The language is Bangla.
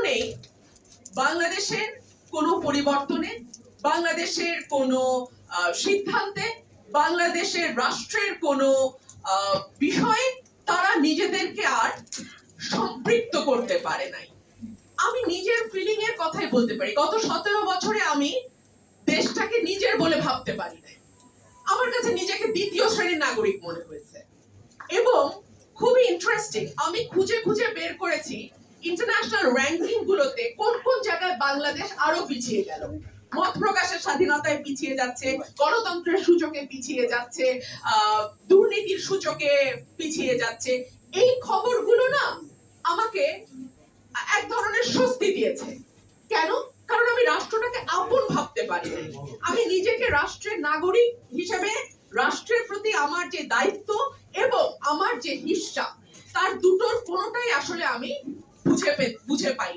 কখনোই বাংলাদেশের কোনো পরিবর্তনে, বাংলাদেশের কোনো সিদ্ধান্তে, বাংলাদেশের রাষ্ট্রের কোনো বিষয়ে তারা নিজেদেরকে আর সম্পৃক্ত করতে পারে নাই। আমি নিজের ফিলিং এর কথাই বলতে পারি, গত 17 বছরে আমি দেশটাকে নিজের বলে ভাবতে পারি নাই। আমার কাছে নিজেকে দ্বিতীয় শ্রেণীর নাগরিক মনে হয়েছে। এবং খুবই ইন্টারেস্টিং, আমি খুঁজে খুঁজে বের করেছি ইন্টারন্যাশনাল র্যাঙ্কিং গুলোতে কোন কোন জায়গায় বাংলাদেশ আরো পিছিয়ে গেল। মত প্রকাশের স্বাধীনতায় পিছিয়ে যাচ্ছে, গণতন্ত্রের সূচকে পিছিয়ে যাচ্ছে, দুর্নীতির সূচকে পিছিয়ে যাচ্ছে। এই খবরগুলো না আমাকে এক ধরনের স্বস্তি দিয়েছে। কেন? কারণ আমি রাষ্ট্রটাকে আপন ভাবতে পারি। আমি নিজেকে রাষ্ট্রের নাগরিক হিসেবে রাষ্ট্রের প্রতি আমার যে দায়িত্ব এবং আমার যে হিসাব, তার দুটোর কোনোটাই আসলে আমি বুঝে পাই।